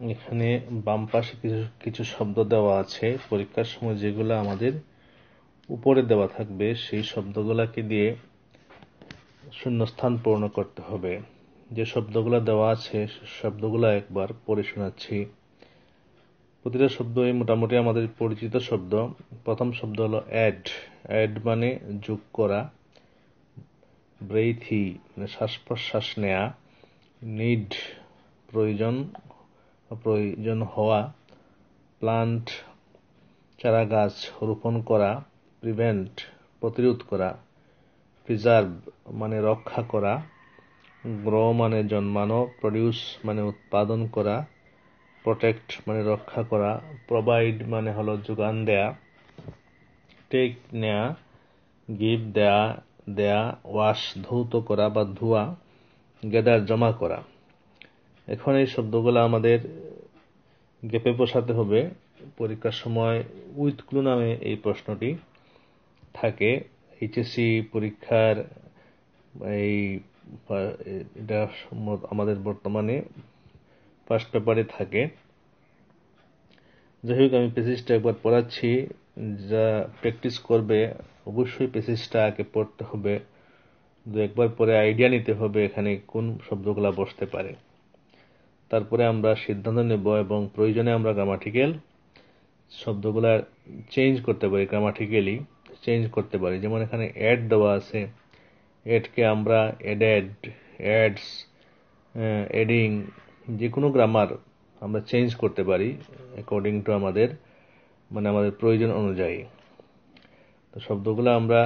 এখানে বাম পাশে কিছু শব্দ দেওয়া আছে পরীক্ষার সময়, যেগুলো আমাদের উপরে দেওয়া থাকবে সেই শব্দগুলোকে দিয়ে শূন্যস্থান পূর্ণ করতে হবে। যে শব্দগুলো দেওয়া আছে শব্দগুলো একবার পড়ে শোনাচ্ছি। প্রতিটা শব্দই মোটামুটি আমাদের পরিচিত শব্দ। প্রথম শব্দ হলো অ্যাড। অ্যাড মানে যোগ করা। ব্রেইথি মানে শ্বাস প্রশ্বাস নেয়া। নিড প্রয়োজন হওয়া। প্লান্ট চারা গাছ রোপণ করা। প্রিভেন্ট প্রতিরোধ করা। প্রিজার্ভ মানে রক্ষা করা। গ্রো মানে জন্মানো। প্রডিউস মানে উৎপাদন করা। প্রোটেক্ট মানে রক্ষা করা। প্রোভাইড মানে হলো যোগান দেয়া। টেক নেয়া। গিভ দেয়া। ওয়াশ ধৌত করা বা ধোয়া। গেদার জমা করা। এখন এই শব্দগুলো আমাদের গেপে বসাতে হবে। পরীক্ষার সময় উইথ ক্লু নামে এই প্রশ্নটি থাকে। এইচএসসি পরীক্ষার এটা আমাদের বর্তমানে ফার্স্ট পেপারে থাকে। যাই হোক, আমি প্যাসেজটা একবার পড়াচ্ছি। যা প্র্যাকটিস করবে অবশ্যই প্যাসেজটা আগে পড়তে হবে, একবার পরে আইডিয়া নিতে হবে এখানে কোন শব্দগুলা বসতে পারে। তারপরে আমরা সিদ্ধান্ত নেব এবং প্রয়োজনে আমরা গ্রামাটিক্যাল শব্দগুলা চেঞ্জ করতে পারি, গ্রামাটিক্যালি চেঞ্জ করতে পারি। যেমন এখানে অ্যাড দেওয়া আছে, অ্যাডকে আমরা অ্যাডেড, অ্যাডস, এডিং, যে কোনো গ্রামার আমরা চেঞ্জ করতে পারি অ্যাকর্ডিং টু আমাদের প্রয়োজন অনুযায়ী। তো শব্দগুলো আমরা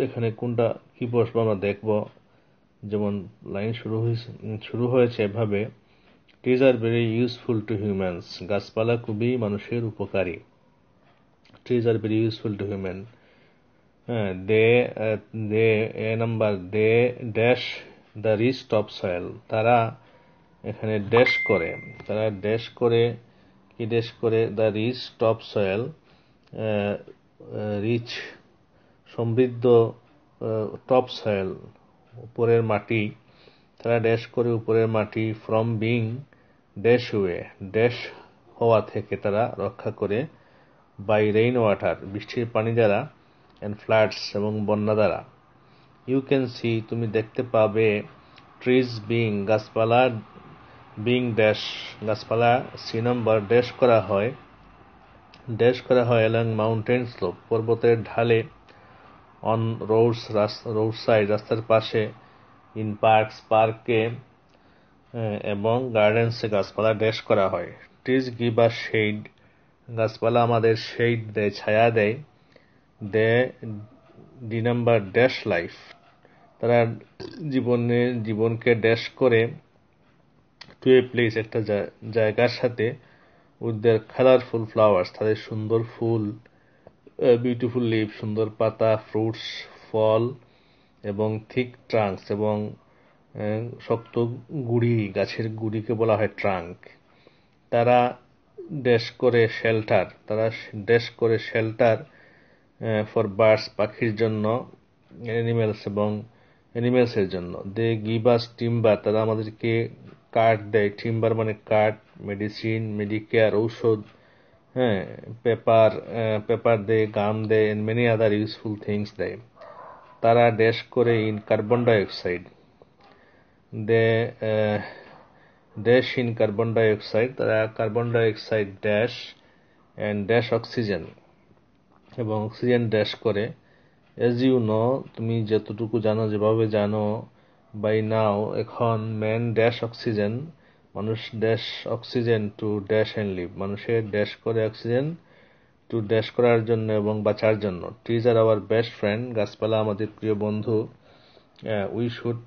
এখানে কোনটা কি বসবো আমরা দেখব। যেমন লাইন শুরু হয়েছে এভাবে, trees are very useful to humans, গাছপালা খুবই মানুষের উপকারী। Trees are very useful to human. They dash the rich top soil, তারা এখানে ড্যাশ করে, the rich top soil, rich সমৃদ্ধ, টপ সয়েল উপরের মাটি, তারা ড্যাশ করে উপরের মাটি, from being dash way, dash হওয়া থেকে তারা রক্ষা করে, বাই রেইন ওয়াটার বৃষ্টির পানি দ্বারা, অ্যান্ড ফ্লাডস এবং বন্যা দ্বারা। ইউ ক্যান সি তুমি দেখতে পাবে, ট্রিজ বিং গাছপালা, বিং ড্যাশ গাছপালা সি নম্বর ড্যাশ করা হয় অ্যালং মাউন্টেন স্লোপ পর্বতের ঢালে, অন রোডস রোড সাইড রাস্তার পাশে, ইন পার্কস পার্কে এবং গার্ডেন্সে গাছপালা ড্যাশ করা হয়। ট্রিজ গিভ আস শেড গাছপালা আমাদের শেড দেয়, ছায়া দেয়। দে ডি নাম্বার ড্যাশ লাইফ তারা জীবনকে ড্যাশ করে, টু এ প্লেস একটা জায়গার সাথে, উইথ দেয়ার কালারফুল ফ্লাওয়ার্স তাদের সুন্দর ফুল, বিউটিফুল লিভ সুন্দর পাতা, ফ্রুটস ফল এবং থিক ট্রাঙ্কস এবং শক্ত গুড়ি, গাছের গুড়িকে বলা হয় ট্রাঙ্ক। তারা ড্যাশ করে শেল্টার ফর বার্ডস পাখির জন্য, অ্যানিমেলসের জন্য। দে গিভ আস টিম্বার তারা আমাদেরকে কাঠ দেয়, টিম্বার মানে কাঠ, মেডিসিন মেডিকেয়ার ঔষধ, পেপার দেয়, গাম দেয়, and many other useful things দেয়। তারা ড্যাশ করে in carbon dioxide, they dash in carbon dioxide তারা carbon dioxide dash, and dash oxygen এবং অক্সিজেন ড্যাশ করে। এজ ইউ নো তুমি যতটুকু জানো, যেভাবে জানো, বাই নাও এখন, ম্যান ড্যাশ অক্সিজেন মানুষ dash oxygen to dash and live মানুষের ড্যাশ করে অক্সিজেন টু ড্যাশ করার জন্য এবং বাঁচার জন্য। Trees are our best friend গাছপালা আমাদের প্রিয় বন্ধু। উই শুড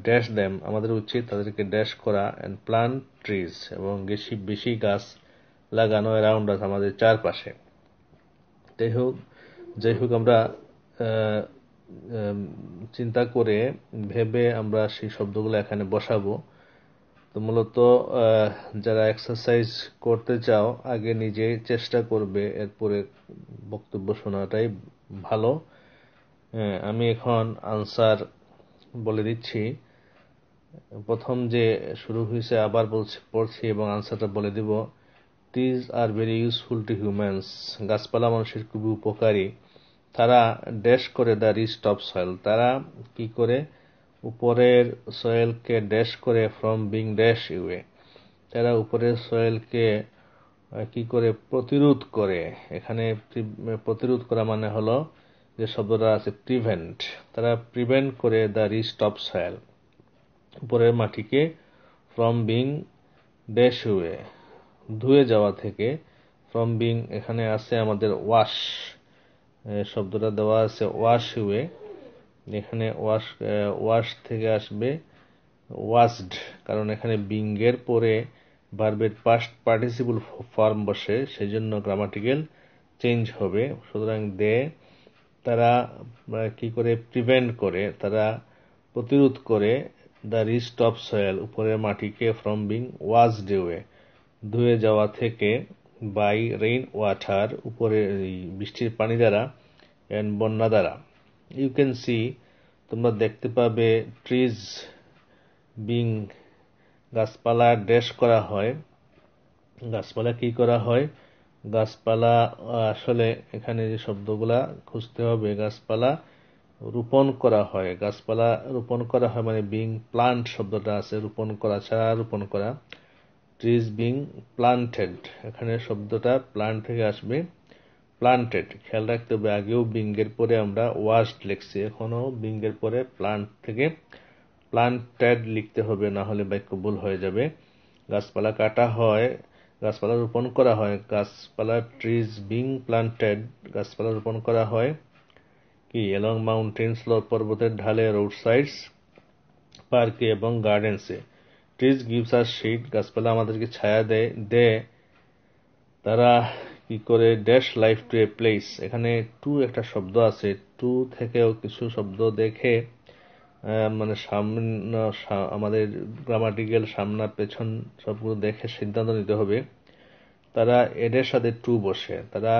ড্যাশ দেম আমাদের উচিত তাদেরকে ড্যাশ করা, অ্যান্ড প্লান্ট ট্রিজ এবং বেশি গাছ লাগানো, অ্যারাউন্ড আস আমাদের চারপাশে। যাই হোক আমরা চিন্তা করে ভেবে আমরা সেই শব্দগুলো এখানে বসাবো। তো মূলত যারা এক্সারসাইজ করতে চাও আগে নিজে চেষ্টা করবে, এরপরে বক্তব্য শোনাটাই ভালো। আমি এখন আনসার বলে দিচ্ছি। প্রথম যে শুরু হয়েছে আবার পড়ছি এবং আনসারটা বলে দিব। Trees are very useful to humans, গাছপালা মানুষের খুবই উপকারী। তারা ড্যাশ করে দ্য রিচ টপ সয়েল, তারা কি করে উপরের সয়েলকে ড্যাশ করে ফ্রম বিং ড্যাশ ইউয়ে, তারা উপরের সয়েলকে কি করে প্রতিরোধ করে। এখানে প্রতিরোধ করা মানে হলো যে শব্দটা আছে প্রিভেন্ট, তারা প্রিভেন্ট করে দ্য রিচ টপ সয়েল, উপরের মাটিকে ফ্রম বিং ড্যাশ ইউয়ে, ধুয়ে যাওয়া থেকে। ফ্রম বিং এখানে আছে আমাদের ওয়াশ, শব্দটা দেওয়া আছে ওয়াশ ইউয়ে, এখানে ওয়াশ থেকে আসবে ওয়াশড, কারণ এখানে বিংয়ের পরে ভার্বের পাস্ট পার্টিসিপল ফর্ম বসে, সেই জন্য গ্রামাটিক্যাল চেঞ্জ হবে। সুতরাং তারা কি করে প্রিভেন্ট করে, তারা প্রতিরোধ করে দ্য রিচ টপ সয়েল, উপরের মাটিকে ফ্রম বিং ওয়াশড অ্যাওয়ে, ধুয়ে যাওয়া থেকে, বাই রেইন ওয়াটার, উপরে বৃষ্টির পানি দ্বারা, এন্ড বন্যা দ্বারা। ইউ ক্যান সি, তোমরা দেখতে পাবে, ট্রিজ বিং, গাছপালা ড্যাশ করা হয়। গাছপালা কি করা হয়, গাছপালা আসলে এখানে যে শব্দগুলা খুঁজতে হবে, গাছপালা রোপণ করা হয়। গাছপালা রোপণ করা হয় মানে বিং প্লান্ট শব্দটা আছে, রোপণ করা, ছাড়া রোপণ করা। ট্রিজ বিং প্লান্টেড, এখানে শব্দটা প্লান্ট থেকে আসবে, প্লান্টেড। খেয়াল রাখতে হবে, আগেও বিঙ্গের পরে আমরা ওয়াশড লিখছি, এখনো বিঙ্গের পরে প্লান্ট থেকে প্লান্টেড লিখতে হবে, না হলে বাক্য ভুল হয়ে যাবে। গাছপালা কাটা হয়, গাছপালা রোপণ করা হয়। গাছপালা, ট্রিজ বিং প্লান্টেড, গাছপালা রোপণ করা হয় কি এলং মাউন্টেন্স, পর্বতের ঢালে, রোড সাইডস, পার্কে এবং গার্ডেন্সে। ট্রিজ গিভস আস শেড, গাছপালা আমাদেরকে ছায়া দেয়। তারা কি করে dash life to a place, এখানে টু একটা শব্দ আছে, টু থেকেও কিছু শব্দ দেখে মানে আমাদের গ্রামাটিক্যাল সামনা পেছন সবগুলো দেখে সিদ্ধান্ত নিতে হবে। তারা এডের সাথে টু বসে, তারা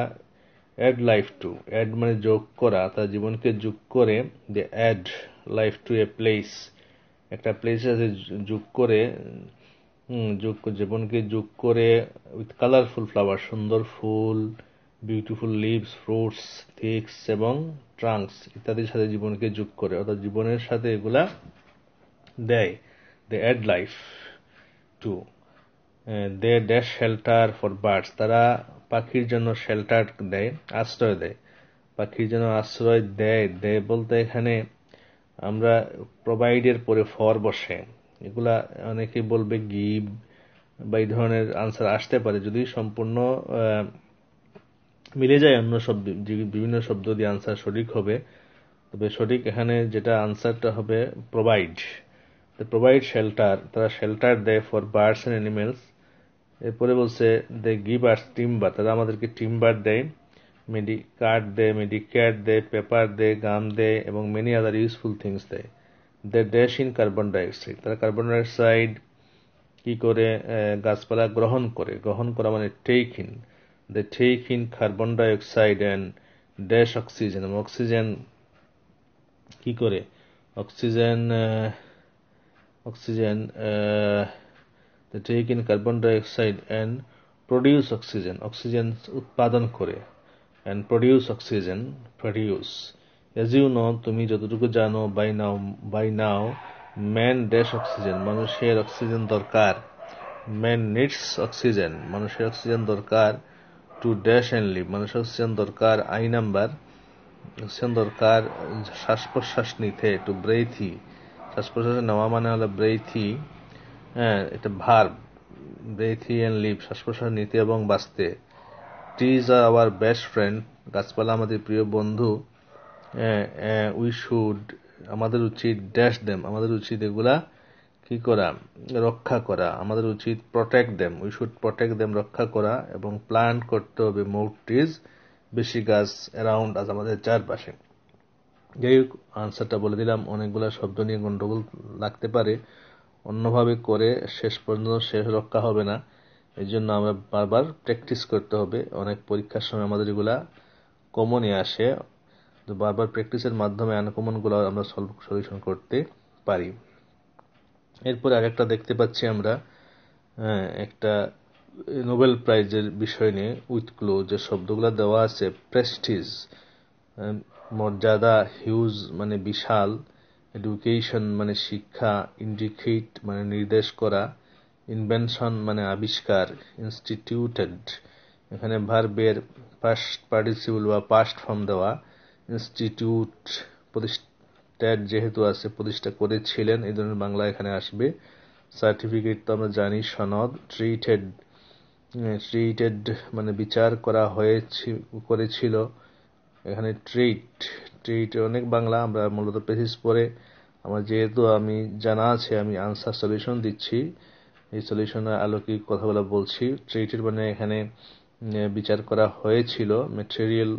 অ্যাড লাইফ টু, অ্যাড মানে যোগ করা, তার জীবনকে যোগ করে, যে add life to a place, একটা প্লেসের সাথে যোগ করে, জীবনকে যোগ করে, উইথ কালারফুল ফ্লাওয়ার, সুন্দর ফুল, বিউটিফুল লিভস, ফ্রুটস, থিক্স এবং ট্রাঙ্কস ইত্যাদির সাথে জীবনকে যোগ করে, অর্থাৎ জীবনের সাথে এগুলা দেয়। They add life to. They dash shelter for birds, তারা পাখির জন্য শেল্টার দেয়, আশ্রয় দেয়। পাখির জন্য আশ্রয় দেয় বলতে এখানে আমরা প্রোভাইডের পরে ফর বসে, এগুলা অনেকে বলবে গিভ বা এই ধরনের আনসার আসতে পারে, যদি সম্পূর্ণ মিলে যায় অন্য শব্দ, বিভিন্ন শব্দ দিয়ে আনসার সঠিক হবে। তবে সঠিক এখানে যেটা আনসারটা হবে প্রোভাইড। প্রোভাইড শেল্টার, তারা শেল্টার দেয় ফর বার্ডস এন্ড অ্যানিমেলস। এরপরে বলছে দে গিভ আস টিম্বার, তারা আমাদেরকে টিম্বার দেয়, কাঠ দেয়, মেডিকেট দেয়, পেপার দেয়, গাম দেয় এবং মেনি আদার ইউজফুল থিংস দেয়। They dash in carbon dioxide, তারা কার্বন ডাইঅক্সাইড কি করে গাছপালা গ্রহণ করা মানে take in. They take in carbon dioxide and dash oxygen, oxygen কি করে, oxygen they take in carbon dioxide and produce oxygen, oxygen উৎপাদন করে, and produce oxygen, produce. as you know, তুমি যতটুকু জানো, by now man dash oxygen, মানুষের oxygen দরকার, man needs oxygen, মানুষের অক্সিজেন দরকার, to dash and live, মানুষের অক্সিজেন দরকার, আই নাম্বার, অক্সিজেন দরকার শ্বাস প্রশ্বাস নিতে, to breathe, শ্বাস প্রশ্বাস নেওয়া মানে হলো breathe, হ্যাঁ এটা ভার্ব, ব্রেথি এন্ড লিভ, শ্বাস প্রশ্বাস নিতে এবং বাঁচতে। Trees are our best friend, গাছপালা আমাদের প্রিয় বন্ধু। উই শুড, আমাদের উচিত, ড্যাশ দেম, আমাদের উচিত এগুলা কি করা, রক্ষা করা, আমাদের উচিত protect them, we should protect them, রক্ষা করা, এবং প্ল্যান্ট করতে হবে মোর ট্রিজ, বেশি গাছ, অ্যারাউন্ড আজ, আমাদের চারপাশে। যাই হোক, আনসারটা বলে দিলাম, অনেকগুলা শব্দ নিয়ে গন্ডগোল লাগতে পারে, অন্যভাবে করে শেষ পর্যন্ত শেষ রক্ষা হবে না, এই জন্য আমরা বারবার প্র্যাকটিস করতে হবে। অনেক পরীক্ষার সময় আমাদের এগুলা কমনই আসে, তো বারবার প্র্যাকটিসের মাধ্যমে আনকমন গুলো আমরা সলিউশন করতে পারি। এরপরে আরেকটা দেখতে পাচ্ছি আমরা একটা নোবেল প্রাইজের বিষয় নিয়ে উইথ ক্লো যে শব্দগুলো দেওয়া আছে প্রেস্টিজ মর্যাদা, হিউজ মানে বিশাল, এডুকেশন মানে শিক্ষা, ইন্ডিকেট মানে নির্দেশ করা, ইনভেনশন মানে আবিষ্কার, ইনস্টিটিউটেড এখানে ভার্বের পাস্ট পার্টিসিপল বা পাস্ট ফর্ম দেওয়া, ইনস্টিটিউট প্রতিষ্ঠা যেহেতু আছে প্রতিষ্ঠা করেছিলেন এই ধরনের বাংলা এখানে আসবে। সার্টিফিকেট তো আমরা জানি সনদ। ট্রিটেড মানে বিচার করা করেছিল, এখানে ট্রিট অনেক বাংলা আমরা মূলত পেসিস পরে আমার যেহেতু আমি জানা আছে আমি আনসার সলিউশন দিচ্ছি, এই সলিউশনের আলোকে কথাগুলো বলছি। ট্রিটেড মানে এখানে বিচার করা হয়েছিল। ম্যাটেরিয়াল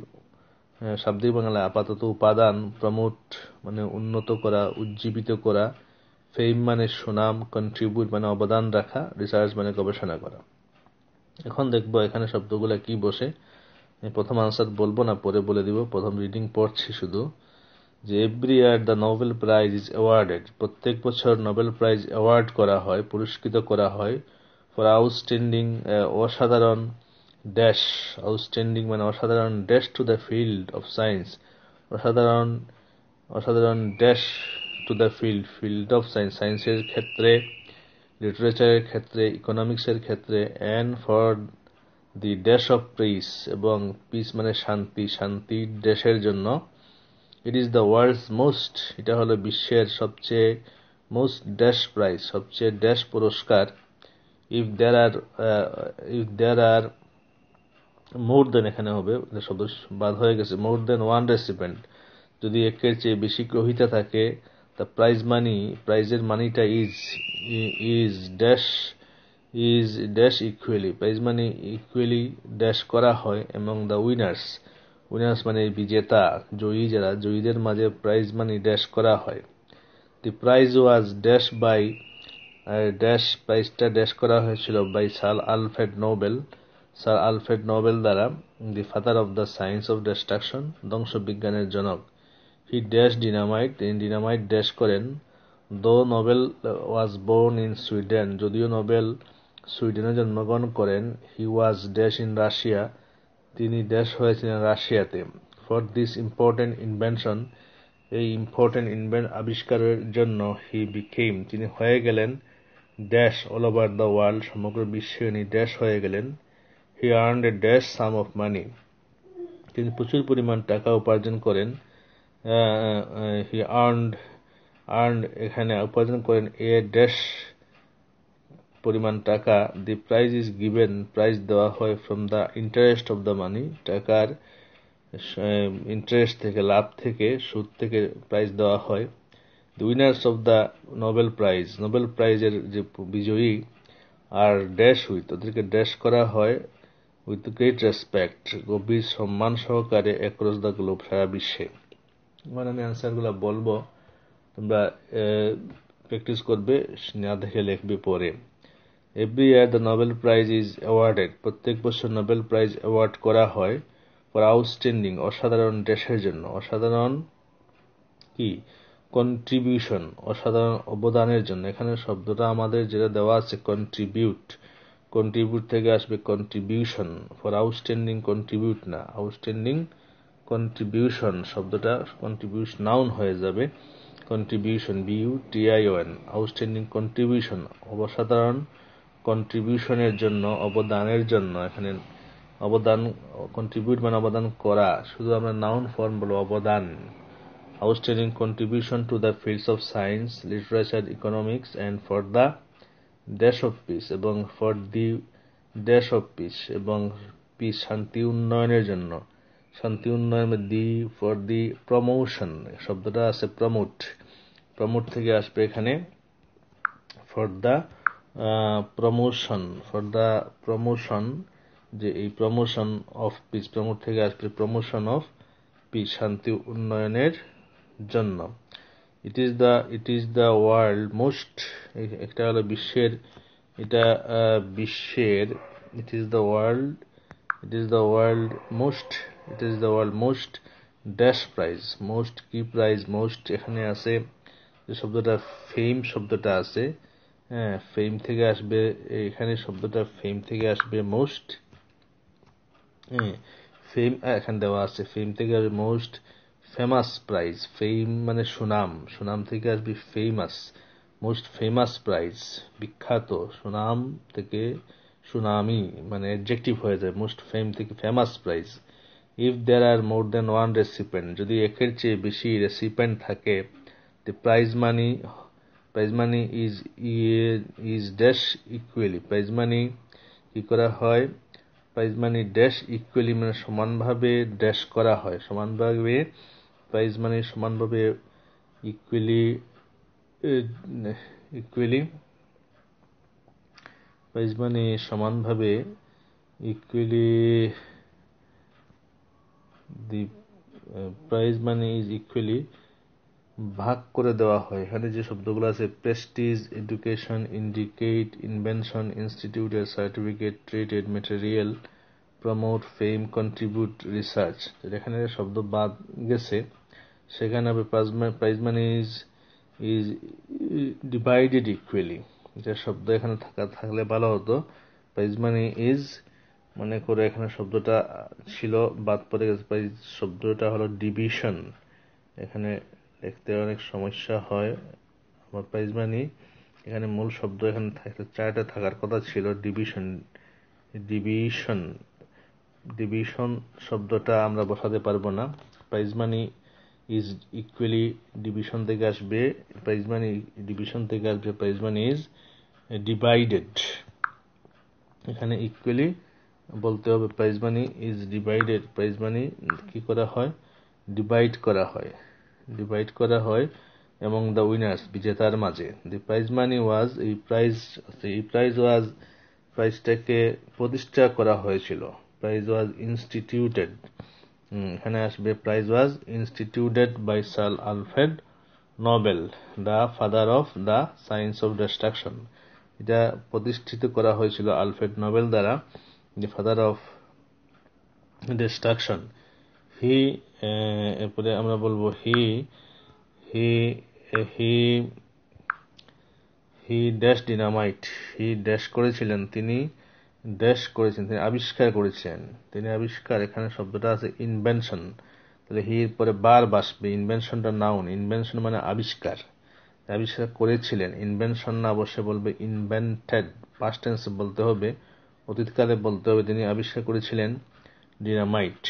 শাব্দিক বাংলা আপাতত উপাদান। প্রমোট মানে উন্নত করা, উজ্জীবিত করা। ফেম মানে সুনাম। কন্ট্রিবিউট মানে অবদান রাখা। রিসার্চ মানে গবেষণা করা। এখন দেখবো এখানে শব্দগুলো কি বসে। প্রথম আনসার বলবো না, পরে বলে দিব, প্রথম রিডিং পড়ছি শুধু। যে every year the Nobel prize is awarded, প্রত্যেক বছর নোবেল প্রাইজ অ্যাওয়ার্ড করা হয়, পুরস্কৃত করা হয়। ফর আউটস্ট্যান্ডিং অসাধারণ ড্যাশ, আউটস্ট্যান্ডিং মানে অসাধারণ dash to the field of science, অসাধারণ dash to the field of science, সায়েন্সের ক্ষেত্রে, লিটারেচারের ক্ষেত্রে, ইকোনমিক্সের ক্ষেত্রে। And for the dash of peace, এবং পিস মানে শান্তি, শান্তির দেশের জন্য। It is the world's most, এটা হলো বিশ্বের সবচেয়ে, মোস্ট ড্যাশ প্রাইজ সবচেয়ে ড্যাশ পুরস্কার। If there are more then এখানে হবে, শব্দ বাদ হয়ে গেছে, মোর দেন ওয়ান রেসিপেন্ট, যদি একের চেয়ে বেশি গ্রহীতা থাকে। দ্য প্রাইজ মানি, প্রাইজের মানিটা is dash equally, prize money equally dash করা হয় এমং দ্য উইনার্স, উইনার্স মানে বিজেতা, জয়ী যারা, জয়ীদের মাঝে প্রাইজ মানি ড্যাশ করা হয়। The prize was dash by, dash প্রাইজটা ড্যাশ করা হয়েছিল বাই স্যার আলফ্রেড নোবেল দ্বারা, the father of the science of destruction, ধ্বংস বিজ্ঞানের জনক। হি ড্যাশ ডিনামাইট, তিনি ডিনামাইট ড্যাশ করেন। Though Nobel was born in Sweden, যদিও নোবেল সুইডেনে জন্মগ্রহণ করেন। He was dash in Russia, তিনি ড্যাশ হয়েছিলেন রাশিয়াতে। ফর দিস ইম্পর্টেন্ট ইনভেনশন, এই ইম্পর্টেন্ট আবিষ্কারের জন্য। হি বিকেম, তিনি হয়ে গেলেন। Dash all over the world, সমগ্র বিশ্বে উনি ড্যাশ হয়ে গেলেন। He earned a dash sum of money, তিনি প্রচুর পরিমাণ টাকা উপার্জন করেন। হি আর্নড এখানে উপার্জন করেন এ ড্যাশ পরিমাণ টাকা। দি প্রাইজ ইজ গিভেন, প্রাইজ দেওয়া হয়। From the interest of the মানি, টাকার ইন্টারেস্ট থেকে, লাভ থেকে, সুদ থেকে প্রাইজ দেওয়া হয়। The winners of the Nobel prize, Nobel প্রাইজের যে বিজয়ী, আর ড্যাশ উইথ, ওদেরকে ড্যাশ করা হয় উইথ গ্রেট রেসপেক্ট, গভীর সম্মান সহকারে, অ্যাক্রস দ্য গ্লোব, সারা বিশ্বে। এবার আমি অ্যান্সারগুলো বলবো, তোমরা প্র্যাকটিস করবে, না দেখে লিখবে পরে। Every year the Nobel prize is awarded, প্রত্যেক বছর নোবেল প্রাইজ অ্যাওয়ার্ড করা হয়। ফর আউটস্ট্যান্ডিং, অসাধারণ দেশের জন্য, অসাধারণ কি, কন্ট্রিবিউশন, অসাধারণ অবদানের জন্য। এখানে শব্দটা আমাদের যেটা দেওয়া আছে কন্ট্রিবিউট, কন্ট্রিবিউট থেকে আসবে কন্ট্রিবিউশন। ফর আউটস্ট্যান্ডিং কন্ট্রিবিউট না, আউটস্ট্যান্ডিং কন্ট্রিবিউশন, শব্দটা কন্ট্রিবিউশন নাউন হয়ে যাবে। কন্ট্রিবিউশন, BUTION, আউটস্ট্যান্ডিং কন্ট্রিবিউশন, অসাধারণ কন্ট্রিবিউশনের জন্য, অবদানের জন্য। এখানে অবদান, কন্ট্রিবিউট মানে অবদান করা, শুধু আমরা নাউন ফর্ম বলবো অবদান। Outstanding contribution to the fields of science, literature, economics, and for the dash of peace, এবং for the dash of peace, এবং পিস শান্তি উন্নয়নের জন্য, শান্তি উন্নয়ন। দি ফর দি প্রমোশন, শব্দটা আছে প্রমোট, প্রমোট থেকে আসবে এখানে for the promotion, for the promotion, যে এই প্রমোশন অফ পিস, প্রমোট থেকে আসবে প্রমোশন অফ পিস, শান্তি উন্নয়নের জন্য। It is the world most, একটা হলো বিশ্বের, এটা বিশ্বের, ইট is the world most dash prize, most কি প্রাইজ, মোস্ট এখানে আছে যে শব্দটা ফেম শব্দটা আছে, হ্যাঁ, ফেম থেকে আসবে, এখানে শব্দটা ফেম থেকে আসবে মোস্ট, ফেম এখানে দেওয়া আছে, ফেম থেকে আসবে মোস্ট ফেমাস প্রাইজ। ফেম মানে সুনাম, সুনাম থেকে আসবে ফেমাস, মোস্ট ফেমাস প্রাইজ, বিখ্যাত। সুনাম থেকে সুনামি মানে অ্যাডজেক্টিভ হয়ে যায়, মোস্ট ফেম থেকে famous prize. If there are more than one recipient, যদি একের চেয়ে বেশি রেসিপেন্ট থাকে, the prize money is dash equally, prize money কি করা হয়, প্রাইজ মানি ড্যাশ ইকুয়ালি মানে সমানভাবে ড্যাশ করা হয়, সমানভাবে প্রাইজ মানি সমানভাবে ইকুয়ালি ইকুয়ালি প্রাইজ মানি সমানভাবে equally the prize money is equally ভাগ করে দেওয়া হয়। এখানে যে শব্দগুলো আছে প্রেস্টিজ, এডুকেশন, ইন্ডিকেট, ইনভেনশন, ইনস্টিটিউটের সার্টিফিকেট, ট্রেডেড, মেটেরিয়াল, প্রমোট, ফেম, কন্ট্রিবিউট, রিসার্চ, এখানে শব্দ বাদ গেছে, সেখানে হবে prize money is divided equally. যে শব্দ এখানে থাকলে ভালো হতো, প্রাইজ মানি ইজ, মনে করে এখানে শব্দটা ছিল বাদ পড়ে গেছে, প্রাইজ শব্দটা হলো ডিভিশন, এখানে দেখতে অনেক সমস্যা হয়। আমার প্রাইজ মানি এখানে মূল শব্দ এখানে চারটা থাকার কথা ছিল, ডিভিশন, ডিভিশন, ডিভিশন শব্দটা আমরা বসাতে পারবো না। Prize money is equally division থেকে আসবে, প্রাইজ মানি ডিভিশন থেকে আসবে, প্রাইজ মানি ইজ ডিভাইডেড, এখানে ইকুয়ালি বলতে হবে, prize money is divided, prize money কি করা হয়, ডিভাইড করা হয়, ডিভাইড করা হয় এবং দ্য উইনার্স বিজেতার মাঝে। দি প্রাইজ মানি ওয়াজ, এই প্রাইজ ওয়াজ, প্রাইজটাকে প্রতিষ্ঠা করা হয়েছিল, প্রাইজ ওয়াজ ইনস্টিটিউটেড, এখানে আসবে prize was instituted by sir Alfred Nobel, the father of the science of destruction, এটা প্রতিষ্ঠিত করা হয়েছিল আলফ্রেড নোবেল দ্বারা, the father of destruction. He, এরপরে আমরা বলবো he he he he dash dynamite, he dash করেছিলেন, তিনি ড্যাশ করেছেন, তিনি আবিষ্কার করেছেন, তিনি আবিষ্কার, এখানে শব্দটা আছে ইনভেনশন, তাহলে হির পরে বার বাসবে, ইনভেনশনটা নাউন, ইনভেনশন মানে আবিষ্কার, আবিষ্কার করেছিলেন, ইনভেনশন না বসে বলবে ইনভেন্টেড, পাস্ট টেন্সে বলতে হবে, অতীতকালে বলতে হবে, তিনি আবিষ্কার করেছিলেন ডিনামাইট।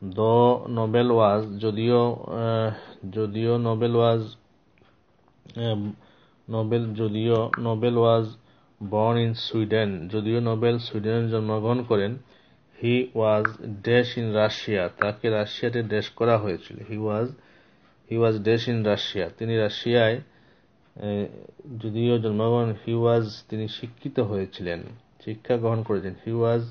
দ্য নোবেল ওয়াজ, যদিও Nobel was Nobel was born in Sweden, যদিও নোবেল সুইডেনে জন্মগ্রহণ করেন, he was dash in Russia, তাকে রাশিয়াতে ড্যাশ করা হয়েছিল, হি ওয়াজ ড্যাশ ইন রাশিয়া, তিনি রাশিয়ায় যদিও জন্মগ্রহণ, হি ওয়াজ তিনি শিক্ষিত হয়েছিলেন, শিক্ষা গ্রহণ করেছেন, হি ওয়াজ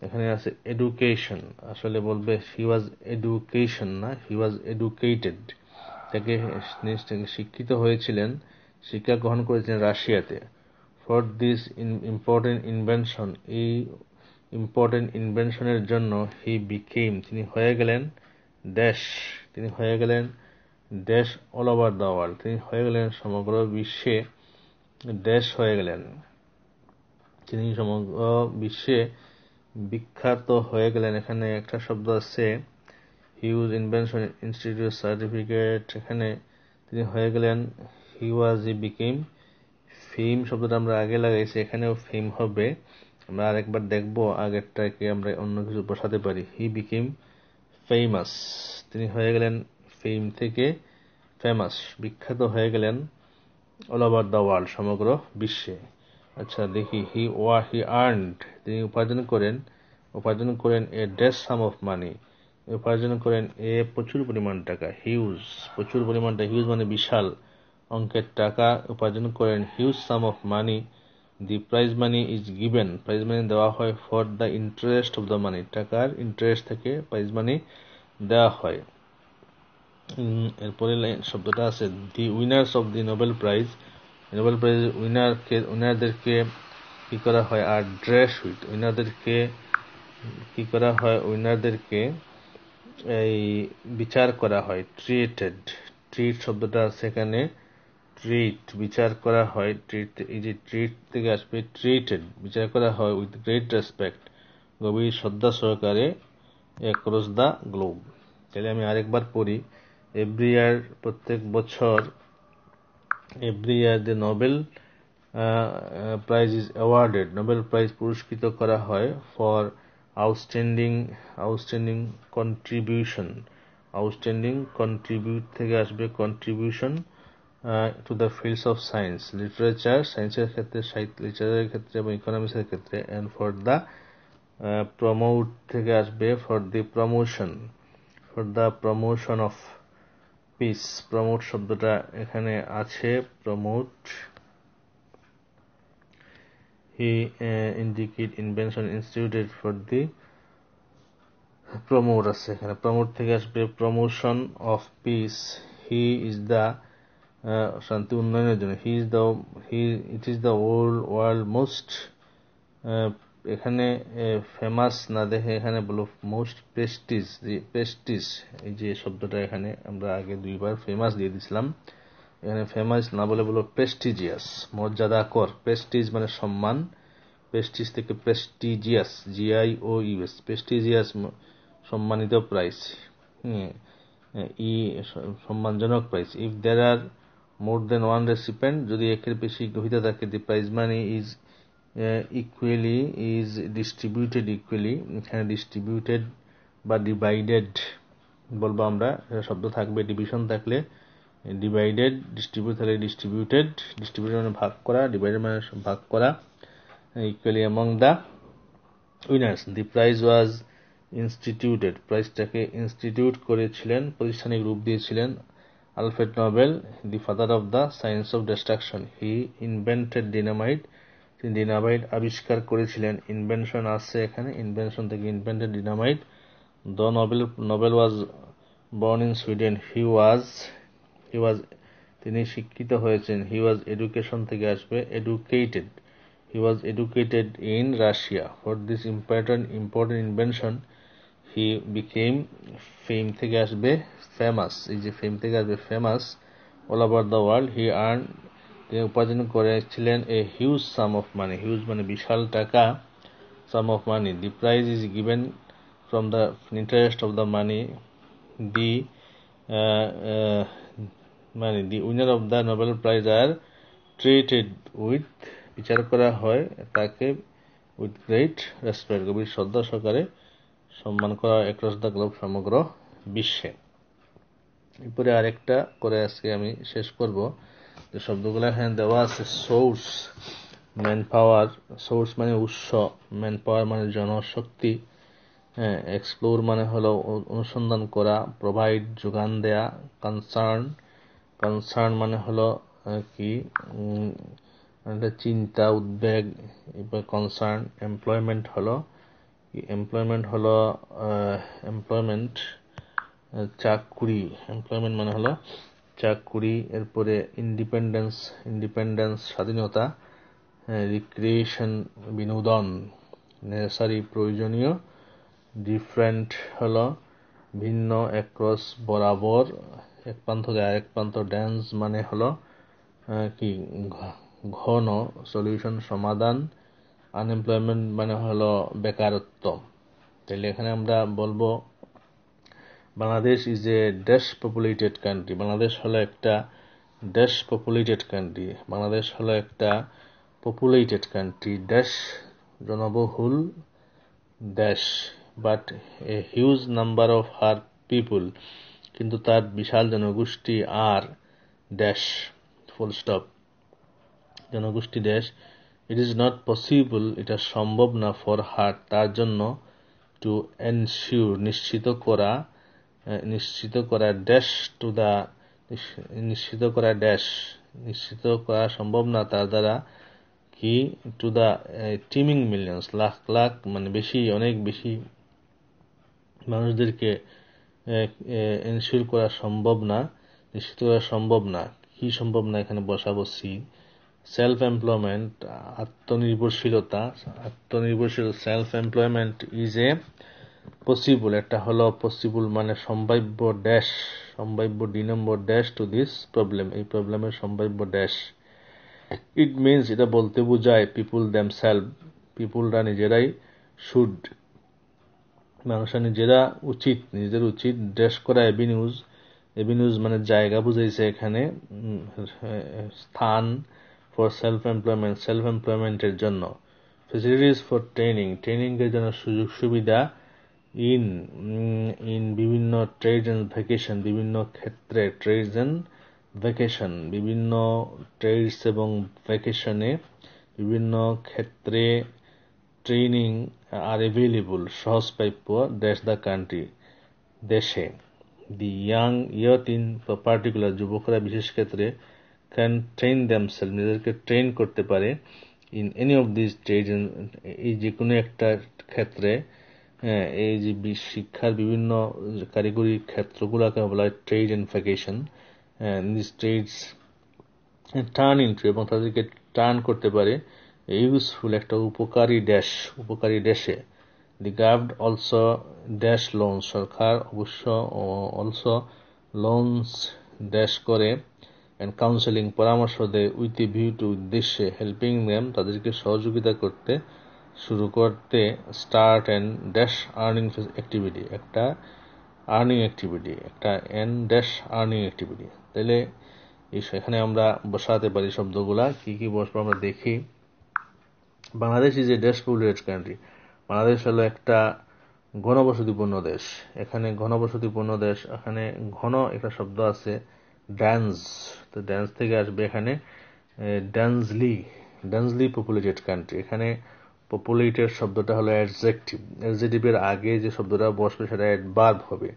এখানে আছে এডুকেশন, আসলে বলবে হি ওয়াজ এডুকেশন না, হি ওয়াজ এডুকেটেড, তাকে শিক্ষিত হয়েছিলেন, শিক্ষা গ্রহণ করেছিলেন রাশিয়াতে। ফর দিস ইম্পর্টেন্ট ইনভেনশন, এই ইম্পর্টেন্ট ইনভেনশনের জন্য, হি বিকেম তিনি হয়ে গেলেন ড্যাশ, তিনি হয়ে গেলেন dash all over the world, তিনি হয়ে গেলেন সমগ্র বিশ্বে ড্যাশ হয়ে গেলেন, তিনি সমগ্র বিশ্বে বিখ্যাত হয়ে গেলেন। এখানে একটা শব্দ আছে হিউজ ইনভেনশন ইনস্টিটিউট সার্টিফিকেট, এখানে তিনি হয়ে গেলেন, হি ওয়াজ, হি বিকেম, ফেম শব্দটা আমরা আগে লাগাইছি, এখানেও ফেম হবে, আমরা আরেকবার দেখবো আগেরটাকে আমরা অন্য কিছু বসাতে পারি, হি বিকেম ফেমাস, তিনি হয়ে গেলেন ফেম থেকে ফেমাস, বিখ্যাত হয়ে গেলেন অল ওভার দ্য ওয়ার্ল্ড সমগ্র বিশ্বে। আচ্ছা দেখি, হি আর্নড, তিনি উপার্জন করেন এ ড্যাশ সাম অফ মানি, উপার্জন করেন এ প্রচুর পরিমাণ টাকা, হিউজ প্রচুর পরিমাণ টাকা, হিউজ মানে বিশাল অঙ্কের টাকা উপার্জন করেন, huge sum of money, the prize money is given, prize money দেওয়া হয়, for the interest of the মানি, টাকার ইন্টারেস্ট থেকে প্রাইজ মানি দেওয়া হয়। এরপরে শব্দটা আছে the winners of the Nobel prize, Nobel prize উইনারদেরকে কি করা হয়, আর ড্রেস উইথ, উইনারদেরকে কি করা হয়, উইনারদেরকে এই বিচার করা হয়, ট্রিট শব্দটা আছে এখানে, ট্রিট বিচার করা হয়, ট্রিট এই যে ট্রিট থেকে আসবে ট্রিটেড বিচার করা হয় উইথ গ্রেট রেসপেক্ট গভীর শ্রদ্ধা সহকারে অ্যাক্রস দ্য গ্লোব। তাহলে আমি আরেকবার পড়ি। এভরি ইয়ার প্রত্যেক বছর, every year the Nobel prize is awarded, Nobel prize পুরস্কৃত করা হয় for outstanding contribution, outstanding contribute থেকে আসবে contribution to the fields of science, literature সায়েন্সের ক্ষেত্রে, সাহিত্য লিটারেচারের ক্ষেত্রে এবং ইকোনমিক্সের ক্ষেত্রে, অ্যান্ড ফর দ্য প্রমোট থেকে আসবে for the promotion of piece. Promote শব্দটা এখানে আছে, promote, he indicate invention instituted for the promote আছে এখানে, প্রমোট থেকে আসবে promotion of piece, he is the শান্তি উন্নয়নের জন্য, it is the world most, এখানে ফেমাস না দেখে এখানে বলো মোস্ট প্রেস্টিজ, এই যে শব্দটা এখানে আমরা আগে দুইবার ফেমাস দিয়ে দিছিলাম, এখানে ফেমাস না বলে বলো প্রেস্টিজিয়াস, মর্যাদাকর। প্রেস্টিজ মানে সম্মান, প্রেস্টিজ থেকে প্রেস্টিজিয়াস, GIOUS, প্রেস্টিজিয়াস সম্মানিত প্রাইজ, সম্মানজনক prize. If there are more than one recipient, যদি একের বেশি গ্রহীতা থাকে, the prize money is distributed equally, এখানে ডিস্ট্রিবিউটেড বা ডিভাইডেড বলবো আমরা, শব্দ থাকবে, ডিভিশন থাকলে ডিভাইডেড, ডিস্ট্রিবিউট থাকলে ডিস্ট্রিবিউটেড মানে ভাগ করা, ডিভাইডেড মানে ভাগ করা, equally among the winners. The prize was instituted, প্রাইজটাকে ইনস্টিটিউট করেছিলেন, প্রতিষ্ঠানিক রূপ দিয়েছিলেন Alfred Nobel, the father of the science of destruction. He invented dynamite, তিনি ডিনামাইট আবিষ্কার করেছিলেন। ইনভেনশন আসছে এখানে, ইনভেনশন থেকে invented dynamite. The Nobel was born in Sweden, তিনি শিক্ষিত হয়েছেন। হি ওয়াজ এডুকেশন থেকে আসবে educated, he was educated in Russia. For this important invention he became, fame থেকে আসবে ফেমাস, এই যে ফেম থেকে আসবে famous all over the world. তিনি উপার্জন করেছিলেন a huge sum of money, huge মানে বিশাল টাকা, sum of money. The prize is given from the interest of the money, the the winner of the Nobel prize are treated with, বিচার করা হয় তাকে উইথ গ্রেট রেসপেক্ট, গভীর শ্রদ্ধা সহকারে সম্মান করা অ্যাক্রস দ্য গ্লোব, সমগ্র বিশ্বে। এরপরে আরেকটা করে আজকে আমি শেষ করব। যে শব্দগুলো এখানে দেওয়া আছে, সোর্স, ম্যান পাওয়ার, সোর্স মানে উৎস, ম্যান পাওয়ার মানে জনশক্তি, এক্সপ্লোর মানে হলো অনুসন্ধান করা, প্রোভাইড যোগান দেয়া, কনসার্ন মানে হলো কি চিন্তা, উদ্বেগ, কনসার্ন। এমপ্লয়মেন্ট হলো চাকুরি, এমপ্লয়মেন্ট মানে হলো চাকুরি। এরপরে ইন্ডিপেন্ডেন্স স্বাধীনতা, রিক্রিয়েশন বিনোদন, নেসেসারি প্রয়োজনীয়, ডিফারেন্ট হলো ভিন্ন, অ্যাক্রস বরাবর, এক প্রান্ত থেকে আরেক প্রান্ত, ড্যান্স মানে হলো কি ঘন, সলিউশন সমাধান, আনএমপ্লয়মেন্ট মানে হলো বেকারত্ব। তাহলে এখানে আমরা বলবো Bangladesh is a dash populated country, Bangladesh হলো একটা ড্যাশ পপুলেটেড কান্ট্রি, বাংলাদেশ হলো একটা পপুলেটেড কান্ট্রি, ড্যাশ জনবহুল দেশ, but a huge number of her people, কিন্তু তার বিশাল জনগোষ্ঠী, আর ড্যাশ ফুল স্টপ, জনগোষ্ঠী দেশ। ইট ইজ নট পসিবল, এটা সম্ভব না, ফর হার তার জন্য, টু এনশিওর নিশ্চিত করা ড্যাশ টু দা, নিশ্চিত করা সম্ভব না তার দ্বারা কি, টু দা টিমিং মিলিয়ন্স, লাখ মানে বেশি, অনেক বেশি মানুষদেরকে এনশিওর করা সম্ভব না, নিশ্চিত করা সম্ভব না। কি সম্ভব না এখানে বসাবো সি। সেলফ এমপ্লয়মেন্ট আত্মনির্ভরশীলতা, self employment is a possible, একটা হলো পসিবল মানে সম্ভাব্য ড্যাশ, সম্ভাব্য D number dash to this problem, এই প্রবলেমের সম্ভাব্য ড্যাশ। ইট মিনস, এটা বলতে বোঝায় পিপুল দ্যামসেলভ, পিপুলরা নিজেরাই, শুড মানুষরা নিজেরা উচিত, নিজেদের উচিত ড্যাশ করা অ্যাভিনিউজ, অ্যাভিনিউজ মানে জায়গা বুঝাইছে এখানে, স্থান, ফর সেলফ এমপ্লয়মেন্ট, সেলফ এমপ্লয়মেন্টের জন্য, ফেসিলিটিস ফর ট্রেনিং, ট্রেনিং এর জন্য সুযোগ সুবিধা, ইন ইন বিভিন্ন ট্রেড এন্ড ভ্যাকেশন, বিভিন্ন ক্ষেত্রে ট্রেডস এন্ড ভ্যাকেশন, বিভিন্ন ট্রেডস এবং ভ্যাকেশনে, বিভিন্ন ক্ষেত্রে ট্রেনিং আর অ্যাভেলেবল, সহজপ্রাপ্য, ড্যাশ দ্য কান্ট্রি, দেশে। The young youth in particular, যুবকরা বিশেষ ক্ষেত্রে, ক্যান ট্রেন দ্যামসেলভ, নিজেদেরকে ট্রেন করতে পারে, in any of this trade, এই যে কোনো একটা ক্ষেত্রে, এই যে শিক্ষার বিভিন্ন কারিগরি ক্ষেত্রগুলোকে বলা হয় trade and vocation, this trades turn into, এবং তাদেরকে টার্ন করতে পারে ইউজফুল, একটা উপকারী ড্যাশ, উপকারী ড্যাশে। দি গাভড অলসো ড্যাশ লোন, সরকার অবশ্য অলসো লোনস ড্যাশ করে, অ্যান্ড কাউন্সেলিং, পরামর্শ দেয়, উইথ এ ভিউ টু, উদ্দেশ্যে, হেল্পিং দেম, তাদেরকে সহযোগিতা করতে, শুরু করতে, start and dash earning activity, একটা আর্নিং অ্যাক্টিভিটি, একটা এন ড্যাশ আর্নিং অ্যাক্টিভিটি। তাহলে এখানে আমরা বসাতে পারি শব্দগুলা, কি কি বসবো আমরা দেখি। Bangladesh is a dash populated country, Bangladesh হলো একটা ঘনবসতিপূর্ণ দেশ। এখানে ঘনবসতিপূর্ণ দেশ, এখানে ঘন একটা শব্দ আছে ড্যান্স, তো ড্যান্স থেকে আসবে এখানে ডেন্সলি, ডেন্সলি পপুলেটেড কান্ট্রি। এখানে পপুলেটেড শব্দটা হলো অ্যাডজেক্টিভ, অ্যাডজেক্টিভের আগে যে শব্দটা বসবে সেটা অ্যাডভার্ব হবে,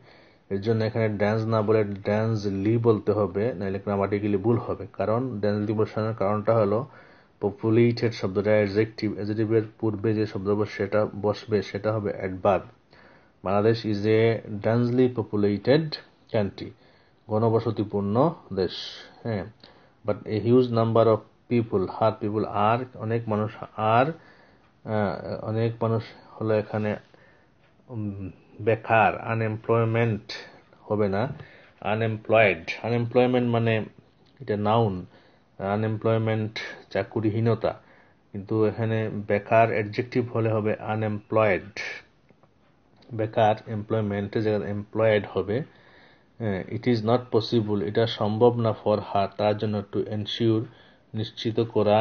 এর জন্য এখানে ড্যান্স না বলে ডেন্সলি বলতে হবে, নাহলে গ্রামাটিক্যালি ভুল হবে। কারণ ডেন্সলি বসানোর কারণটা হলো পপুলেটেড শব্দটা অ্যাডজেক্টিভ, অ্যাডজেক্টিভের পূর্বে যে শব্দ সেটা বসবে সেটা হবে adverb. Bangladesh is a densely populated country, ঘনবসতিপূর্ণ দেশ। হ্যাঁ, but a huge number of people, her people are, অনেক মানুষ আর, অনেক মানুষ হলো এখানে বেকার, আনএমপ্লয়মেন্ট হবে না, আনএমপ্লয়েড, আনএমপ্লয়মেন্ট মানে এটা নাউন, আনএমপ্লয়মেন্ট চাকুরিহীনতা, কিন্তু এখানে বেকার অ্যাডজেক্টিভ হলে হবে আনএমপ্লয়েড, বেকার এমপ্লয়মেন্টের জায়গায় এমপ্লয়েড হবে। ইট ইজ নট পসিবল, এটা সম্ভব না, ফর হার, তার জন্য, টু এনশিওর, নিশ্চিত করা,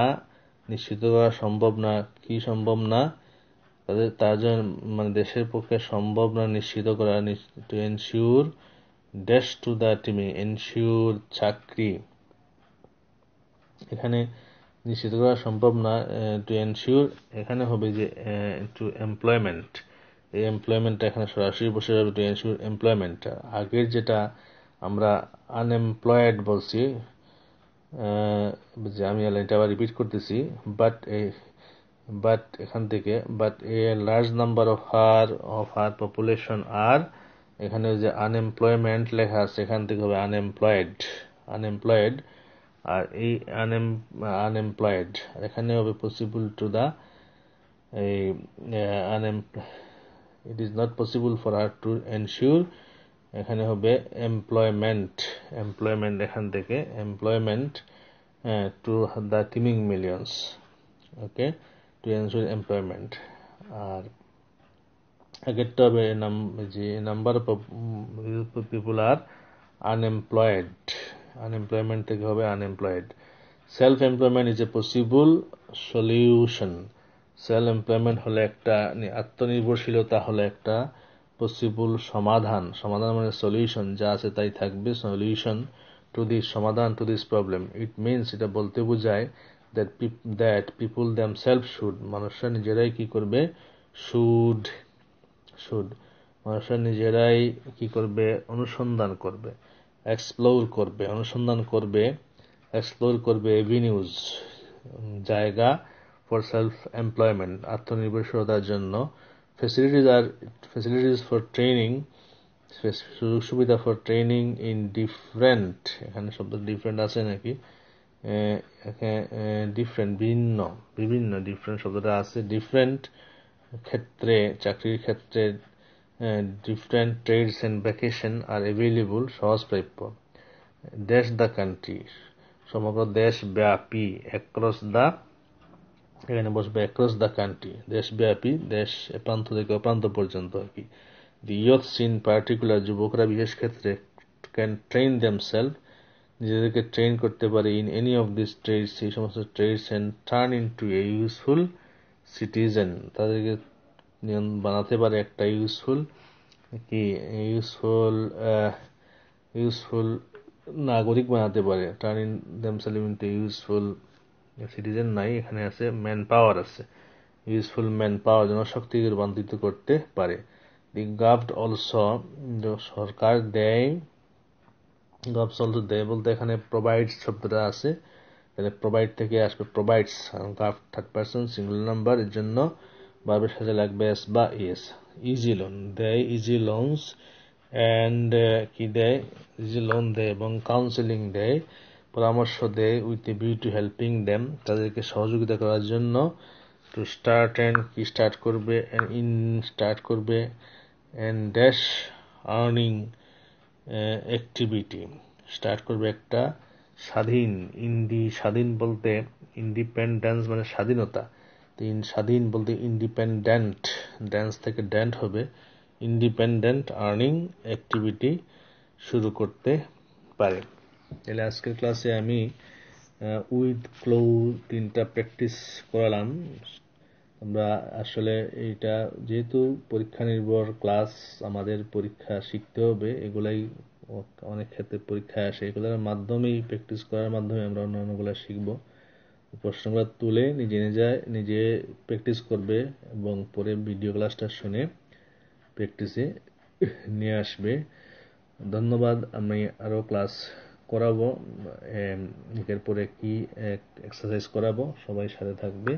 নিশ্চিত করা সম্ভব না, কি সম্ভব না, তার জন্য মানে দেশের পক্ষে সম্ভব না নিশ্চিত করা, to ensure dash to the TIMI, ensure চাকরি, এখানে নিশ্চিত করা সম্ভব না, টু এনশিওর এখানে হবে যে টু এমপ্লয়মেন্ট, এই এমপ্লয়মেন্টটা এখানে সরাসরি বসে যাবে টু এনশিওর এমপ্লয়মেন্টটা। আগের যেটা আমরা আনএমপ্লয়েড বলছি, যে আমি লাইনটা আবার রিপিট করতেছি, বাট এখান থেকে, but a large number of her population are, এখানে যে আনএমপ্লয়মেন্ট লেখা আছে এখান থেকে হবে আনএমপ্লয়েড, আনএমপ্লয়েড, আর এই আনএমপ্লয়েড এখানে হবে পসিবল টু দা, এই it is not possible for her to ensure, এখানে হবে এমপ্লয়মেন্ট, এমপ্লয়মেন্ট এখান থেকে employment to the teeming millions, okay, to ensure employment. আর আগেরটা হবে যে number of people are unemployed, unemployment থেকে হবে unemployed. Self employment is a possible solution, self employment হলে একটা, আত্মনির্ভরশীলতা হলে একটা পসিবল সমাধান, সমাধান মানে সলিউশন, যা আছে তাই থাকবে, সলিউশন টু দিস, সমাধান two this problem. It means, এটা বলতে বোঝায় দ্যাট পিপুল দ্যামসেলভ শুড, মানুষরা নিজেরাই কি করবে, শুড, মানুষরা নিজেরাই কি করবে, অনুসন্ধান করবে, এক্সপ্লোর করবে, অনুসন্ধান করবে, এক্সপ্লোর করবে এভিনিউজ, জায়গা, ফর সেলফ এমপ্লয়মেন্ট, আত্মনির্ভরশীলতার জন্য, ফেসিলিটিস ফর ট্রেনিং, সুযোগ সুবিধা ফর ট্রেনিং ইন ডিফারেন্ট, এখানে শব্দ ডিফারেন্ট আছে নাকি, ডিফারেন্ট ভিন্ন, বিভিন্ন ডিফারেন্ট শব্দটা আছে, ডিফারেন্ট ক্ষেত্রে, চাকরির ক্ষেত্রে, different trades and vacation are available সহজ প্রাপ্য দেশ দ্য কান্ট্রি সমগ্র দেশ ব্যাপী across the এখানে বসবে across the country দেশব্যাপী দেশ প্রান্ত থেকে প্রান্ত পর্যন্ত আর কি the youths in particular যুবকরা বিশেষ ক্ষেত্রে can train themselves নিজেদেরকে ট্রেন করতে পারে in any of these trades এই সমস্ত trades and turn into a useful citizen তাদেরকে বানাতে পারে একটা ইউজফুল কি ইউজফুল নাগরিক বানাতে পারে turn in themselves into useful citizen নাই এখানে আছে ম্যান পাওয়ার আছে ইউজফুল ম্যান পাওয়ার জনশক্তিকে রূপান্তরিত করতে পারে দি গভর্নমেন্ট অলসো সরকার দেয় গভর্নমেন্ট অলসো দেয় বলতে এখানে প্রোভাইডস শব্দটা আছে তাহলে প্রোভাইড থেকে আসবে provides third person singular number এর জন্য ভার্বের সাথে লাগবে এস বা এস ইজি লোন দেয় ইজি লোনস অ্যান্ড কি দেয় ইজি লোন দেয় এবং কাউন্সেলিং দেয় পরামর্শ দেয় with a view to helping them তাদেরকে সহযোগিতা করার জন্য টু স্টার্ট অ্যান্ড কি স্টার্ট করবে and dash earning activity start করবে একটা স্বাধীন বলতে ইন্ডিপেন্ডেন্স মানে স্বাধীনতা স্বাধীন বলতে ইন্ডিপেন্ডেন্ট ড্যান্স থেকে ড্যান্ট হবে ইন্ডিপেন্ডেন্ট আর্নিং অ্যাক্টিভিটি শুরু করতে পারে তাহলে আজকের ক্লাসে আমি উইথ ক্লো 3টা প্র্যাকটিস করালাম আমরা আসলে এটা যেহেতু পরীক্ষা নির্ভর ক্লাস আমাদের পরীক্ষা শিখতে হবে এগুলাই অনেক ক্ষেত্রে পরীক্ষায় আসে এগুলোর মাধ্যমেই প্র্যাকটিস করার মাধ্যমে আমরা অন্যান্যগুলো শিখবো প্রশ্নগুলো তুলে নিজে প্র্যাকটিস করবে এবং পরে ভিডিও ক্লাসটা শুনে প্র্যাকটিসে নিয়ে আসবে ধন্যবাদ আমি আরো ক্লাস করাবো এর পরে কি এক্সারসাইজ করাবো সবাই সাথে থাকবে